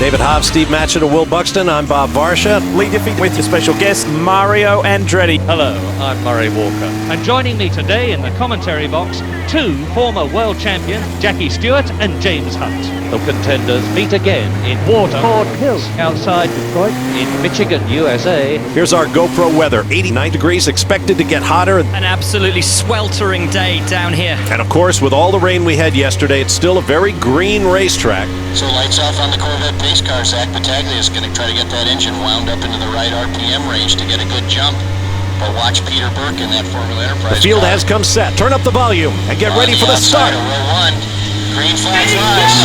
David Hobbs, Steve Matchett, and Will Buxton. I'm Bob Varsha. Lee Diffie with your special guest, Mario Andretti. Hello, I'm Murray Walker. And joining me today in the commentary box, two former world champions, Jackie Stewart and James Hunt. The contenders meet again in Waterford Hills outside Detroit in Michigan, USA. Here's our GoPro weather. 89 degrees, expected to get hotter. An absolutely sweltering day down here. And of course, with all the rain we had yesterday, it's still a very green racetrack. So lights off on the Corvette pace car. Zach Battaglia is going to try to get that engine wound up into the right RPM range to get a good jump. But watch Peter Burke in that Formula Enterprise The field car. has come set. Turn up the volume and get ready for the start. Row 1. Green flag flies.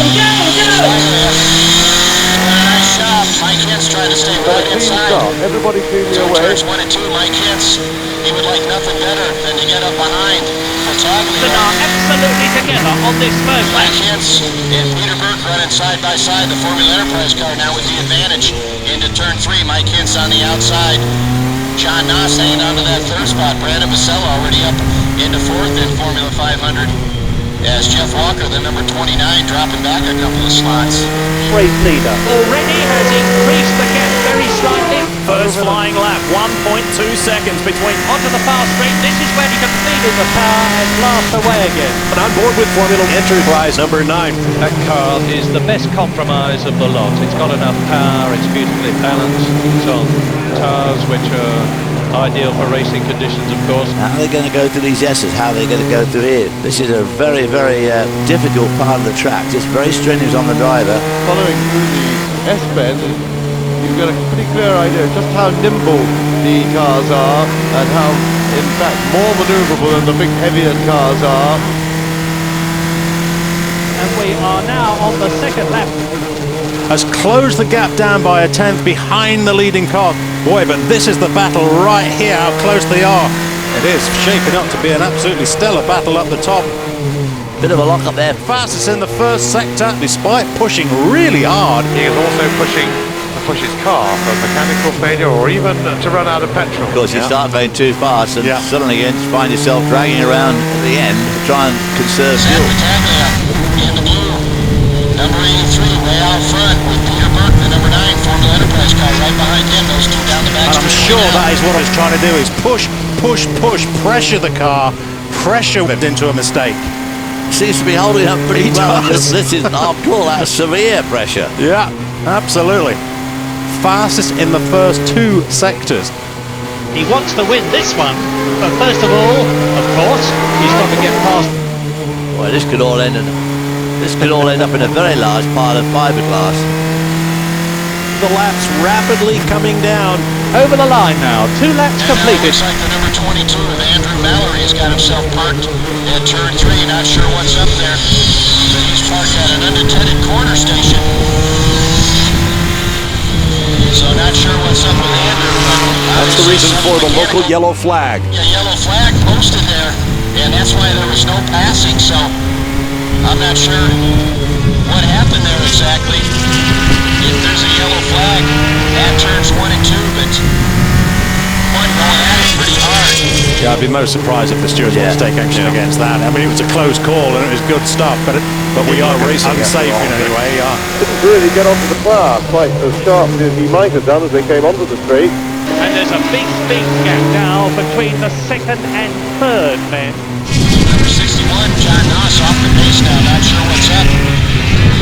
Nice shot. Mike Hintz trying to stay right inside. Everybody clearly So away. turns 1 and 2, Mike Hintz, he would like nothing better than to get up behind Battaglia. They are absolutely together on this first lap. Mike Hintz and Peter Burke running side by side. The Formula Enterprise car now with the advantage into turn 3. Mike Hintz on the outside. John Noss hanging on to that third spot. Brandon Vasella already up into fourth in Formula 500. As Jeff Walker, the number 29, dropping back a couple of slots. Race leader. Already has increased the gap very slightly. First flying lap, 1.2 seconds between. Onto the fast straight. This is when he completed the car and blast away again. And on board with Formula Enterprise number 9. That car is the best compromise of the lot. It's got enough power, it's beautifully balanced, it's on tires which are ideal for racing conditions, of course. How are they going to go through these S's? How are they going to go through here? This is a very, very difficult part of the track. It's very strenuous on the driver. Following through the S-bend, you've got a pretty clear idea of just how nimble the cars are and how, in fact, more manoeuvrable than the big, heavier cars are. And we are now on the second lap. Has closed the gap down by a tenth behind the leading car. Boy, but this is the battle right here, how close they are. It is shaping up to be an absolutely stellar battle up the top. Bit of a lock up there. Fastest in the first sector, despite pushing really hard. He is also pushing to push his car for mechanical failure or even to run out of petrol. Of course, you start going too fast and suddenly you find yourself dragging around at the end to try and conserve Zach fuel. Battaglia in the blue. Number 83 way out front with Peter Burke, the number 9 Formula Enterprise car right behind him. Those two down the back. And I'm sure that is what he's trying to do, is push, pressure the car, pressure it into a mistake. Seems to be holding up pretty well. This is, after all, that's severe pressure. Yeah, absolutely. Fastest in the first 2 sectors. He wants to win this one, but first of all, of course, he's got to get past. Well, this could all end up in a very large pile of fiberglass. The laps rapidly coming down. Over the line now, 2 laps And completed. looks like the number 22 of Andrew Mallory has got himself parked at turn 3. Not sure what's up there, but he's parked at an unattended corner station. So not sure what's up with Andrew. That's the reason for the local yellow flag. Yeah, yellow flag posted there, and that's why there was no passing. So I'm not sure what happened there exactly. If there's a yellow flag at turns 1 and 2, but one going at it pretty hard. Yeah, I'd be most surprised if the stewards want to take action against that. I mean, it was a close call and it was good stuff, but we are racing unsafe in any way. Didn't really get onto the car quite as sharply as he might have done as they came onto the straight. And there's a big gap now between the second and third men. Number 61, John Noss off the pace now, not sure what's up.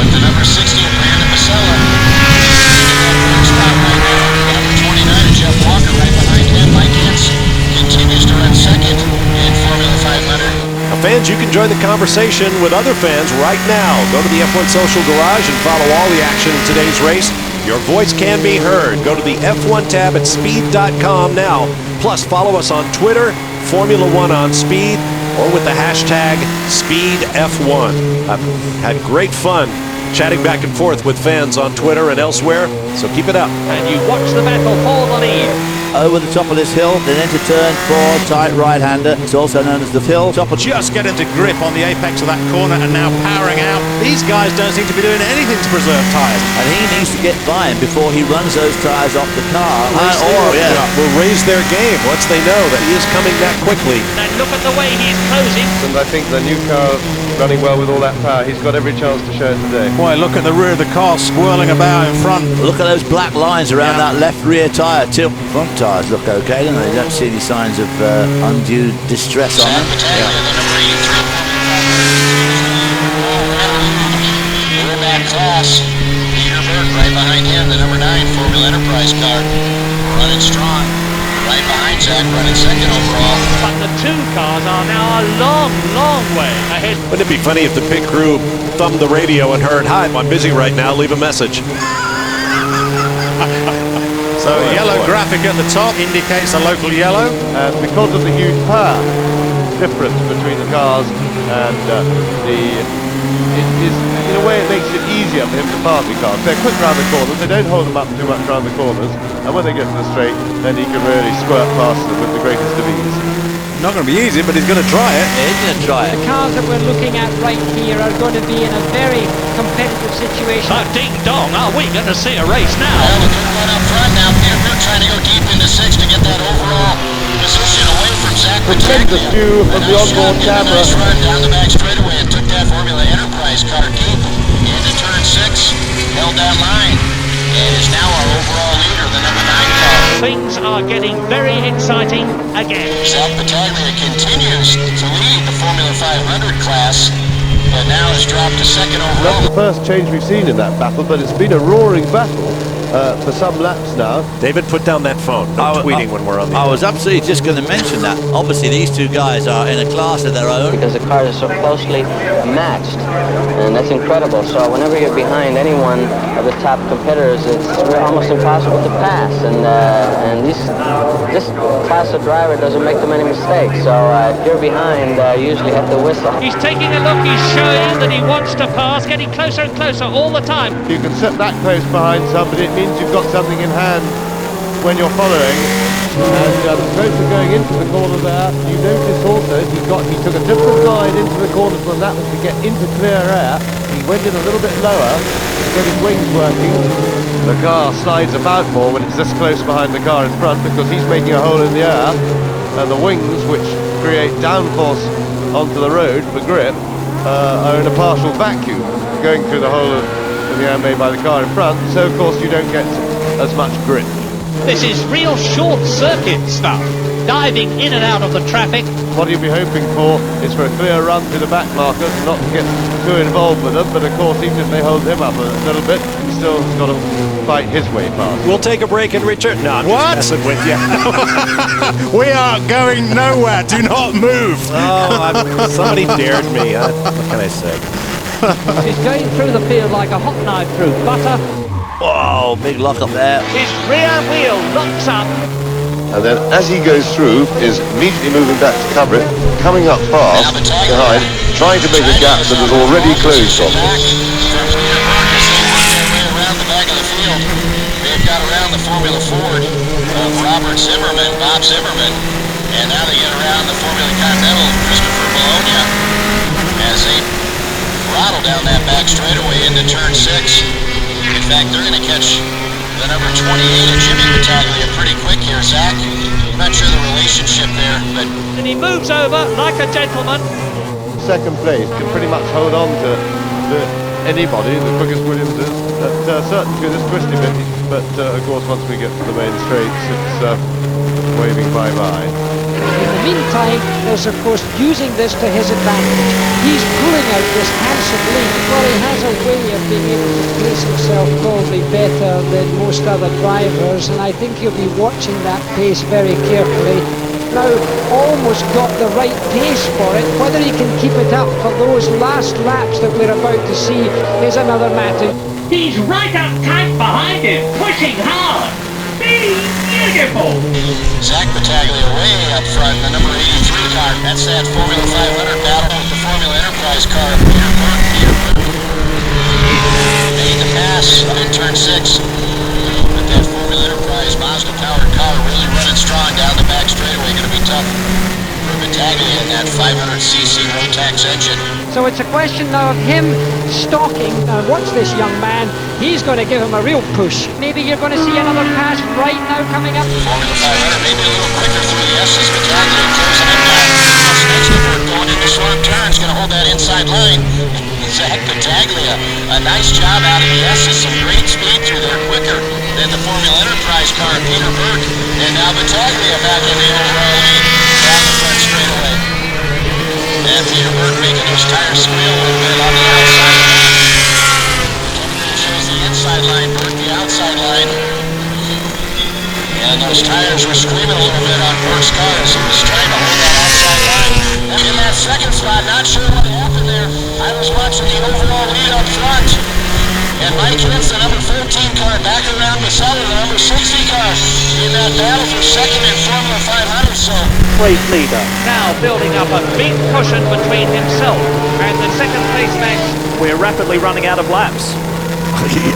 But the number 60 of Brandon Vasella in that third spot right now. Number 29 of Jeff Walker right behind him. Mike Hintz continues to run second in Formula 500. Now, fans, you can join the conversation with other fans right now. Go to the F1 Social Garage and follow all the action in today's race. Your voice can be heard. Go to the F1 tab at speed.com now. Plus, follow us on Twitter, Formula 1 on Speed, or with the hashtag SpeedF1. I've had great fun chatting back and forth with fans on Twitter and elsewhere, so keep it up. And you watch the battle for the lead. over the top of this hill, then into turn 4, tight right-hander. It's also known as the hill. Top of Just get into grip on the apex of that corner and now powering out. These guys don't seem to be doing anything to preserve tyres. and he needs to get by him before he runs those tyres off the car. Will raise their game once they know that he is coming that quickly. And look at the way he's closing. And I think the new car running well with all that power. He's got every chance to show it today. Boy, look at the rear of the car swirling about in front. Look at those black lines around that left rear tyre. Front tyres look okay, don't they? You don't see any signs of undue distress on them. Class. Peter Burke right behind him, the number 9 Formula Enterprise car, running strong. Right behind Zach, running second overall. But the two cars are now a long, long way ahead. Wouldn't it be funny if the pit crew thumbed the radio and heard, "Hi, I'm busy right now, leave a message." So yellow graphic at the top indicates a local yellow. And because of the huge power difference between the cars and it is, in a way, it makes it easier for him to pass the cars. They're quick round the corners, they don't hold them up too much round the corners, and when they get to the straight, then he can really squirt past them with the greatest of ease. Not going to be easy, but he's going to try it. Yeah, he's going to try it. The cars that we're looking at right here are going to be in a very competitive situation. Oh, ding dong, are we going to see a race now? Well, the good run up front now. Peter Burke trying to go deep into 6 to get that overall position away from Zach Tremendous view of the onboard camera. Nice run down the back straightaway and took that Formula Enterprise car deep into turn 6, held that line, and is now our overall leader, the number 9 car. Things are getting very exciting again. Zach Battaglia continues to lead the Formula 500 class, but now has dropped to second overall. That's the first change we've seen in that battle, but it's been a roaring battle for some laps now. David, put down that phone. No tweeting when we're on the I was absolutely just going to mention that. Obviously, these two guys are in a class of their own. Because the cars are so closely matched, and that's incredible. So whenever you're behind any one of the top competitors, it's almost impossible to pass. And this class of driver doesn't make too many mistakes. So if you're behind, you usually have to whistle. He's taking a look, he's showing that he wants to pass, getting closer and closer all the time. You can sit that close behind somebody, it means you've got something in hand when you're following. And closer going into the corner there, you notice also he took a different line into the corners when that was to get into clear air. He went in a little bit lower to get his wings working. The car slides about more when it's this close behind the car in front because he's making a hole in the air, and the wings, which create downforce onto the road for grip, are in a partial vacuum going through the hole in the air made by the car in front, so of course you don't get as much grip. This is real short circuit stuff, diving in and out of the traffic. What you'll be hoping for is for a clear run through the back markers, not to get too involved with them, but of course even if they hold him up a little bit, he's still got to fight his way past. We'll take a break and return. No, I'm just messing with you. We are going nowhere. Do not move. Somebody dared me. What can I say? He's going through the field like a hot knife through butter. Whoa, big lock up there. His rear wheel locks up. And then as he goes through, is immediately moving back to cover it, coming up fast behind, trying to make a gap that is already closed on him. Around the back of the field, they've got around the Formula Ford of Bob Zimmerman, and now they get around the Formula Continental of Christopher Bologna as they throttle down that back straightaway into turn 6. In fact, they're going to catch the number 28 of Jimmy Battaglia pretty quick here, Zach. I'm not sure the relationship there, but... And he moves over like a gentleman. Second place can pretty much hold on to anybody, the quickest Williams is, certainly through this twisty bit, but of course once we get to the main straights, it's waving bye-bye. In the meantime, there's of course using this to his advantage. He's pulling out this handsome lead. Well, he has a way of being able to place himself probably better than most other drivers, and I think he'll be watching that pace very carefully. Now, almost got the right pace for it. Whether he can keep it up for those last laps that we're about to see is another matter. He's right up tight behind him, pushing hard. Beautiful. Zach Battaglia way up front, the number 83 car. That's that Formula 500 battle with the Formula Enterprise car. Peter Burke made the pass in turn 6. But that Formula Enterprise Mazda-powered car really running Works engine. So it's a question now of him stalking. Now watch this young man. He's going to give him a real push. Maybe you're going to see another pass right now coming up. Formula 500 maybe a little quicker through the S's. Battaglia closing it back. Next going into swamp turns, going to hold that inside line. Zach Battaglia, a nice job out of the S's. Some great speed through there, quicker than the Formula Enterprise car. Peter Burke, and now Battaglia back in the overall lead down the front straightaway. And Peter Burke making those tires squeal a little bit on the outside line. Shows the inside line, Burke the outside line. And those tires were screaming a little bit on Burke's car as he was trying to hold that outside line. And in that second spot, not sure what happened there. I was watching the overall lead up front. And Mike hits the number 14 car back around the side of the number 60 car in that battle for second in Formula 500. So Great leader. Now building up a big cushion between himself and the second place man. We're rapidly running out of laps.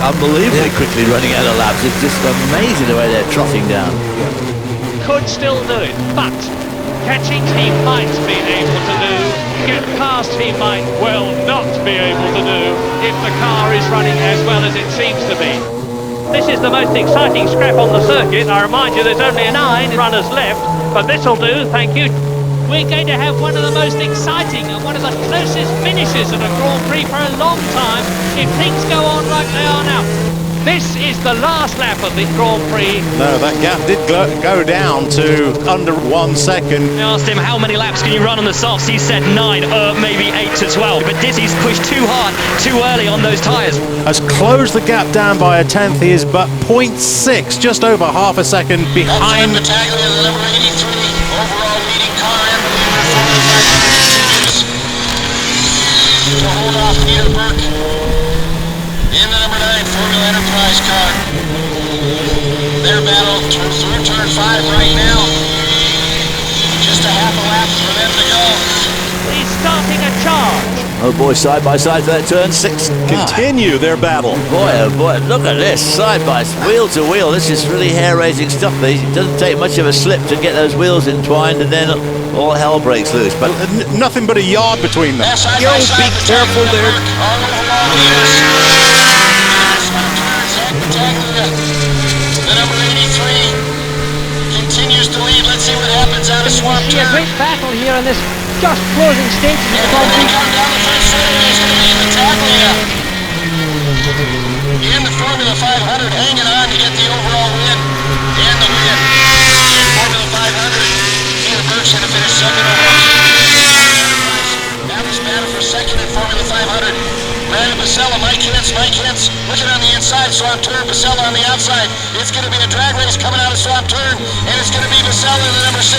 Unbelievably quickly running out of laps. It's just amazing the way they're trotting down. Could still do it, but catching he might be able to do. Get past he might well not be able to do if the car is running as well as it seems to be. This is the most exciting scrap on the circuit. I remind you there's only 9 runners left, but this'll do, thank you. We're going to have one of the most exciting and one of the closest finishes at a Grand Prix for a long time if things go on like they are now. This is the last lap of the Grand Prix. No, that gap did go down to under 1 second. I asked him how many laps can you run on the softs. He said 9, maybe 8 to 12. But Dizzy's pushed too hard, too early on those tyres. Has closed the gap down by a tenth. He is but 0.6, just over half a second behind. Battaglia, the number 83, overall leading car in the Formula 500 continues to hold off Peter Burke in the number 9 Formula Enterprise car. Their battle through turn 5 right now. Just a half a lap for them to go. He's starting a charge. Oh boy, side by side for that turn 6. Continue their battle. Boy, oh boy, look at this, side by wheel to wheel. This is really hair-raising stuff. It doesn't take much of a slip to get those wheels entwined, and then all hell breaks loose. But nothing but a yard between them. Yo, be careful there. The number 83 continues to lead. Let's see what happens out of swamp turn. A great battle here in this just closing stages of the Grand Prix. Down the front straightaway is going to be Battaglia in the Formula 500, hanging on to get the overall win and the win in Formula 500. Peter Burke's going to finish second overall. Now this battle for second in Formula 500. Brandon Basella, Mike Hintz looking on the inside, Swamp Turn, Basella on the outside. It's going to be a drag race coming out of Swamp Turn, and it's going to be Basella, the number 60,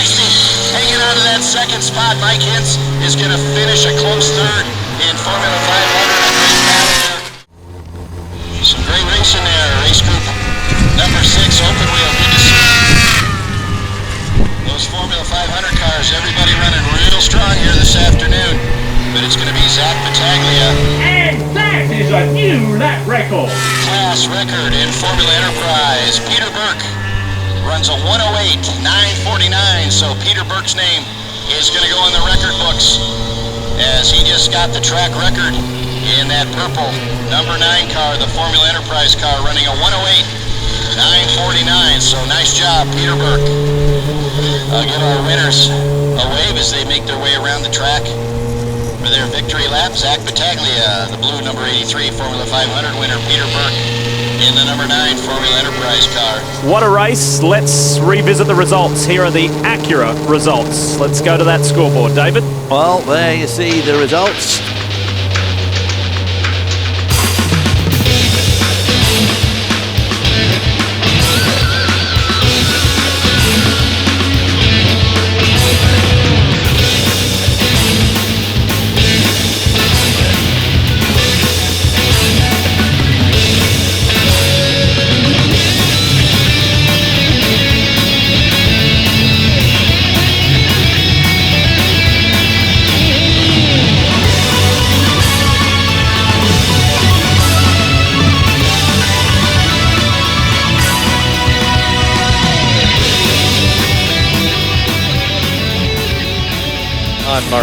hanging on to that second spot. Mike Hintz is going to finish a close third in Formula 500. A great battle there. Some great racing there. Race group number 6, open wheel. Good to see those Formula 500 cars. Everybody running real strong here this afternoon. But it's going to be Zach Battaglia. And that is a new lap record. Class record in Formula Enterprise. Peter Burke runs a 108.949. So Peter Burke's name is going to go in the record books as he just got the track record in that purple number 9 car, the Formula Enterprise car, running a 108.949. So nice job, Peter Burke. I'll give our winners a wave as they make their way around the track. For their victory lap, Zach Battaglia, the blue number 83 Formula 500 winner, Peter Burke in the number 9 Formula Enterprise car. What a race. Let's revisit the results. Here are the Acura results. Let's go to that scoreboard, David. Well, there you see the results.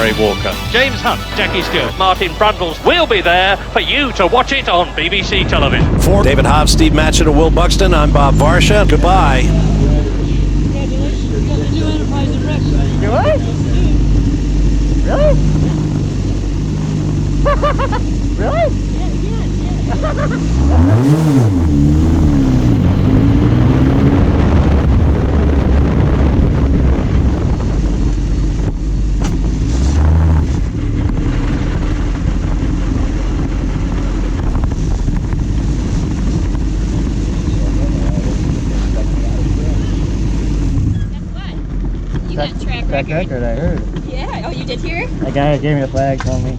Harry Walker. James Hunt, Jackie Stewart, Martin Brundles will be there for you to watch it on BBC television. For David Hobbs, Steve Matchett, and Will Buxton, I'm Bob Varsha. Goodbye. Do I? Really? Really? You got a track record. Track record, I heard. Yeah. Oh, you did hear? That guy gave me a flag, told me.